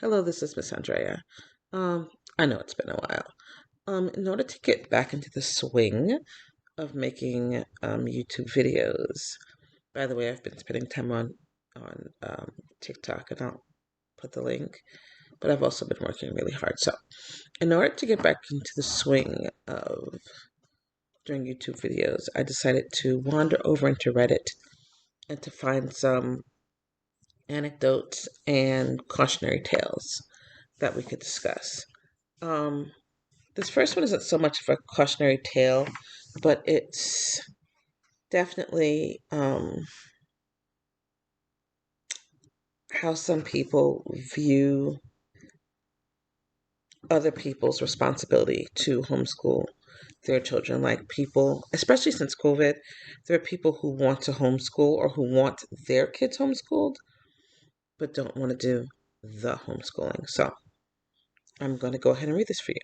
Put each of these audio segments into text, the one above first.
Hello, this is Miss Andrea. I know it's been a while. In order to get back into the swing of making YouTube videos, by the way, I've been spending time on TikTok, and I'll put the link. But I've also been working really hard. So, in order to get back into the swing of doing YouTube videos, I decided to wander over into Reddit and to find some anecdotes and cautionary tales that we could discuss. Um, this first one isn't so much of a cautionary tale, but it's definitely how some people view other people's responsibility to homeschool their children. Like people, especially since COVID, there are people who want to homeschool or who want their kids homeschooled, but don't want to do the homeschooling. So I'm going to go ahead and read this for you.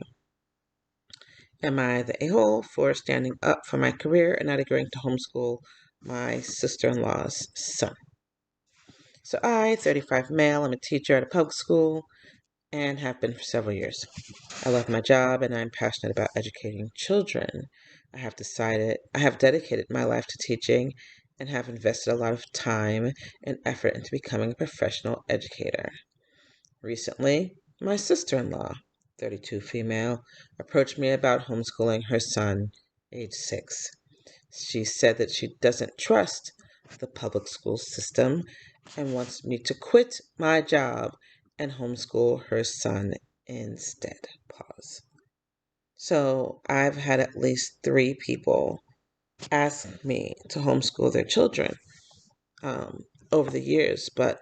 Am I the a-hole for standing up for my career and not agreeing to homeschool my sister-in-law's son? So I, 35 male, I'm a teacher at a public school and have been for several years. I love my job and I'm passionate about educating children. I have dedicated my life to teaching and have invested a lot of time and effort into becoming a professional educator. Recently, my sister-in-law, 32 female, approached me about homeschooling her son, age 6. She said that she doesn't trust the public school system and wants me to quit my job and homeschool her son instead. Pause. So I've had at least 3 people ask me to homeschool their children over the years, but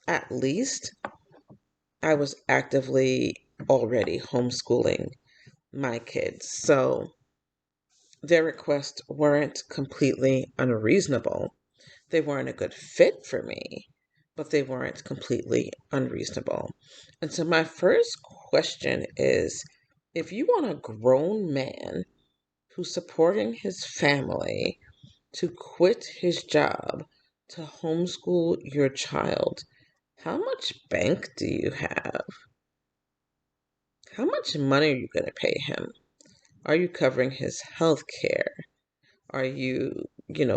at least I was actively already homeschooling my kids. So their requests weren't completely unreasonable. They weren't a good fit for me, but they weren't completely unreasonable. And so my first question is, if you want a grown man who's supporting his family to quit his job to homeschool your child, how much bank do you have? How much money are you going to pay him? Are you covering his health care? Are you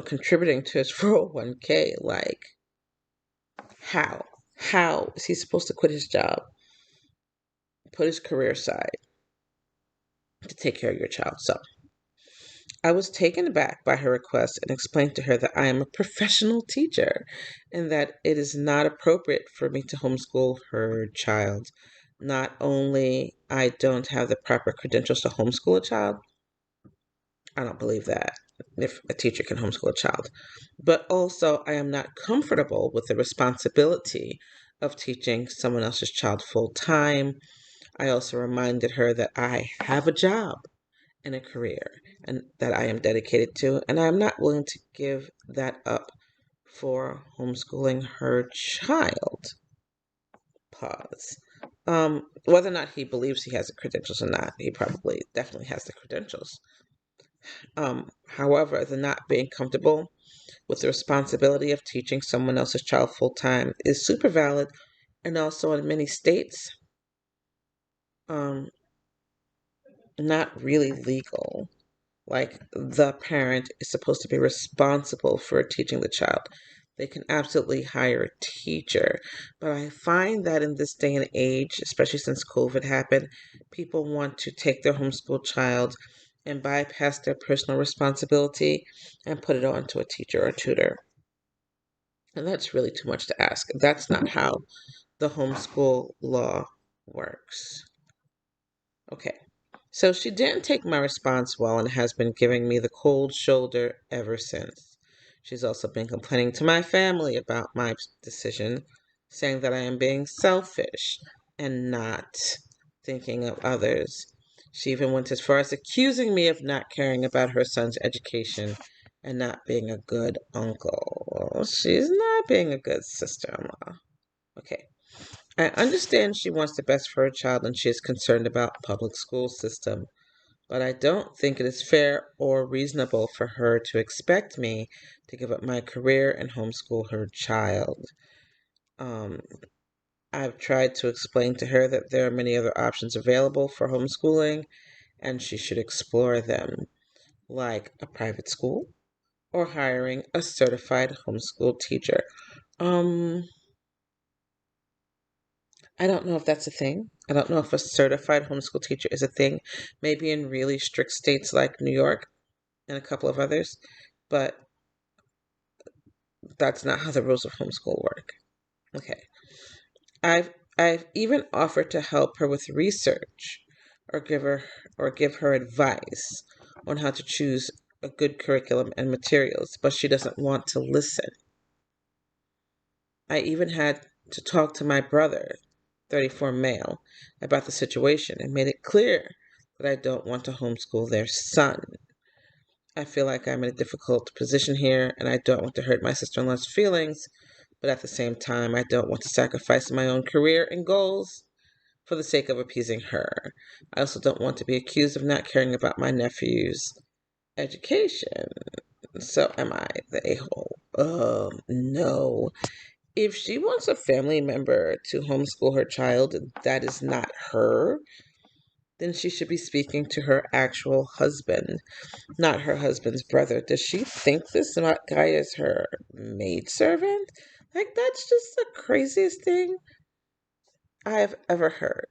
contributing to his 401k? Like, how? How is he supposed to quit his job, put his career aside to take care of your child? So I was taken aback by her request and explained to her that I am a professional teacher and that it is not appropriate for me to homeschool her child. Not only I don't have the proper credentials to homeschool a child, I don't believe that if a teacher can homeschool a child, but also I am not comfortable with the responsibility of teaching someone else's child full time. I also reminded her that I have a job and a career and that I am dedicated to, and I am not willing to give that up for homeschooling her child. Pause. Whether or not he believes he has the credentials or not, he probably definitely has the credentials. However, the not being comfortable with the responsibility of teaching someone else's child full time is super valid, and also in many states, um, not really legal. Like the parent is supposed to be responsible for teaching the child. They can absolutely hire a teacher. But I find that in this day and age, especially since COVID happened, people want to take their homeschool child and bypass their personal responsibility and put it on to a teacher or tutor. And that's really too much to ask. That's not how the homeschool law works. Okay. So she didn't take my response well and has been giving me the cold shoulder ever since. She's also been complaining to my family about my decision, saying that I am being selfish and not thinking of others. She even went as far as accusing me of not caring about her son's education and not being a good uncle. Well, she's not being a good sister-in-law. Okay. I understand she wants the best for her child and she is concerned about public school system, but I don't think it is fair or reasonable for her to expect me to give up my career and homeschool her child. Um, I've tried to explain to her that there are many other options available for homeschooling and she should explore them, like a private school or hiring a certified homeschool teacher. Um, I don't know if that's a thing. I don't know if a certified homeschool teacher is a thing. Maybe in really strict states like New York and a couple of others, but that's not how the rules of homeschool work. Okay. I've even offered to help her with research or give her advice on how to choose a good curriculum and materials, but she doesn't want to listen. I even had to talk to my brother, 34 male, about the situation and made it clear that I don't want to homeschool their son. I feel like I'm in a difficult position here and I don't want to hurt my sister in law's feelings, but at the same time, I don't want to sacrifice my own career and goals for the sake of appeasing her. I also don't want to be accused of not caring about my nephew's education. So am I the a-hole? No. If she wants a family member to homeschool her child that is not her, then she should be speaking to her actual husband, not her husband's brother. Does she think this guy is her maidservant? Like, that's just the craziest thing I've ever heard.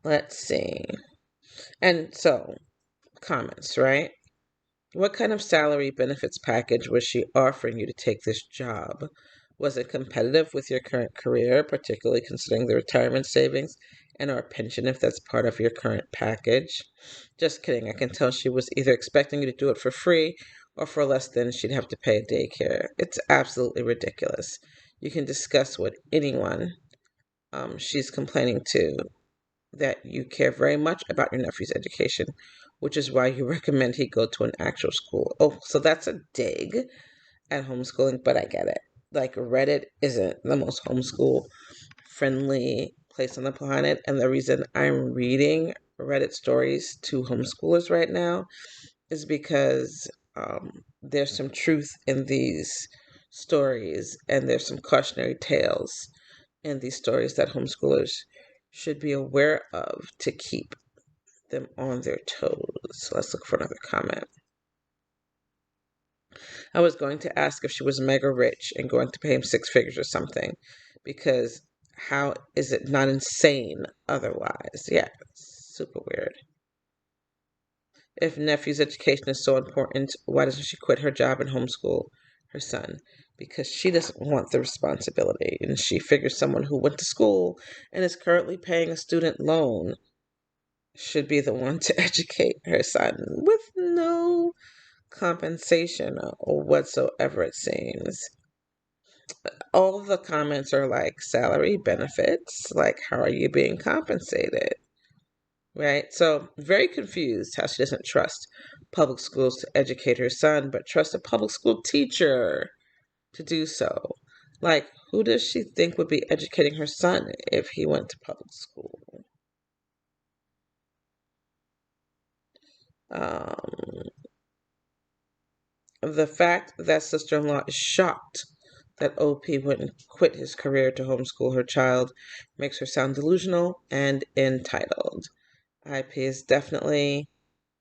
Let's see. And so, comments, right? What kind of salary benefits package was she offering you to take this job? Was it competitive with your current career, particularly considering the retirement savings and or pension if that's part of your current package? Just kidding. I can tell she was either expecting you to do it for free or for less than she'd have to pay a daycare. It's absolutely ridiculous. You can discuss with anyone she's complaining to that you care very much about your nephew's education, which is why you recommend he go to an actual school. Oh, so that's a dig at homeschooling, but I get it. Like, Reddit isn't the most homeschool friendly place on the planet, and the reason I'm reading Reddit stories to homeschoolers right now is because there's some truth in these stories, and there's some cautionary tales in these stories that homeschoolers should be aware of to keep them on their toes. Let's look for another comment. I was going to ask if she was mega rich and going to pay him six figures or something, because how is it not insane otherwise? Yeah, super weird. If nephew's education is so important, why doesn't she quit her job and homeschool her son? Because she doesn't want the responsibility, and she figures someone who went to school and is currently paying a student loan should be the one to educate her son with no compensation or whatsoever, it seems. All of the comments are like salary, benefits, like how are you being compensated? Right? So, very confused how she doesn't trust public schools to educate her son, but trust a public school teacher to do so. Like, who does she think would be educating her son if he went to public school? Um, the fact that sister in law is shocked that OP wouldn't quit his career to homeschool her child makes her sound delusional and entitled. IP is definitely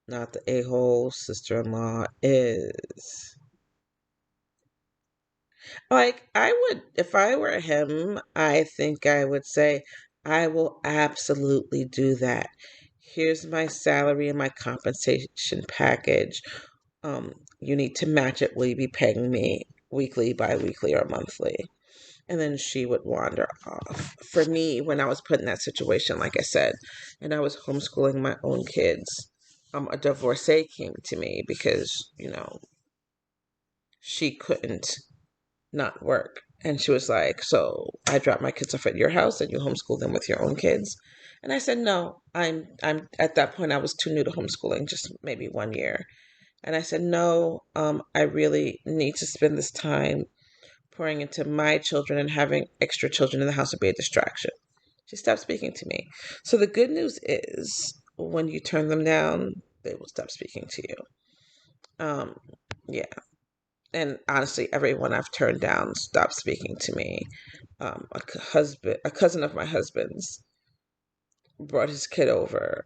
not the a-hole sister in law is. Like, I would, if I were him, I think I would say, I will absolutely do that. Here's my salary and my compensation package. You need to match it. Will you be paying me weekly, bi weekly, or monthly? And then she would wander off. For me, when I was put in that situation, like I said, and I was homeschooling my own kids, a divorcee came to me because, she couldn't not work. And she was like, so I drop my kids off at your house and you homeschool them with your own kids. And I said, no, I'm at that point I was too new to homeschooling, just maybe 1 year. And I said, no, I really need to spend this time pouring into my children, and having extra children in the house would be a distraction. She stopped speaking to me. So the good news is when you turn them down, they will stop speaking to you. Um, yeah. And honestly, everyone I've turned down stopped speaking to me. A cousin of my husband's brought his kid over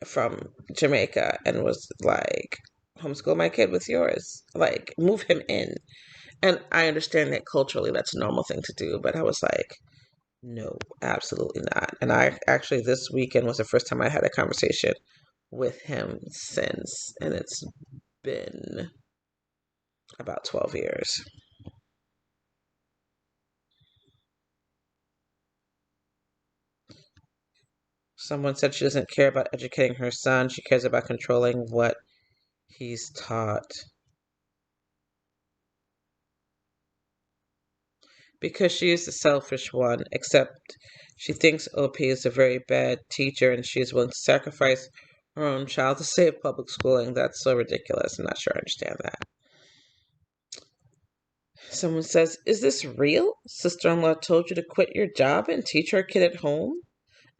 from Jamaica and was like, homeschool my kid with yours, like move him in. And I understand that culturally that's a normal thing to do, but I was like, no, absolutely not. And I actually, this weekend was the first time I had a conversation with him since, and it's been about 12 years. Someone said she doesn't care about educating her son, she cares about controlling what he's taught. Because she is the selfish one, except she thinks OP is a very bad teacher and she is willing to sacrifice her own child to save public schooling. That's so ridiculous. I'm not sure I understand that. Someone says, is this real? Sister-in-law told you to quit your job and teach her kid at home?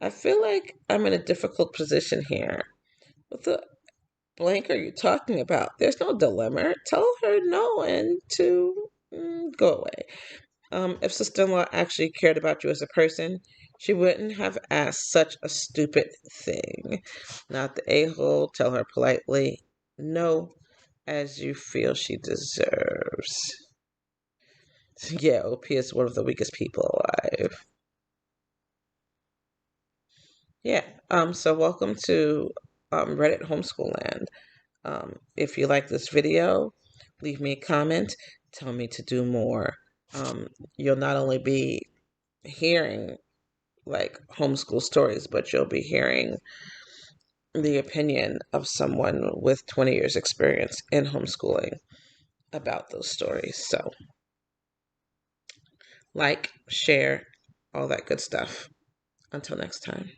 I feel like I'm in a difficult position here. What the blank are you talking about? There's no dilemma. Tell her no and to go away. If sister-in-law actually cared about you as a person, she wouldn't have asked such a stupid thing. Not the a-hole. Tell her politely, no, as you feel she deserves. Yeah, OP is one of the weakest people alive. Yeah. So welcome to Reddit Homeschool Land. If you like this video, leave me a comment. Tell me to do more. You'll not only be hearing like homeschool stories, but you'll be hearing the opinion of someone with 20 years experience in homeschooling about those stories. So like, share, all that good stuff. Until next time.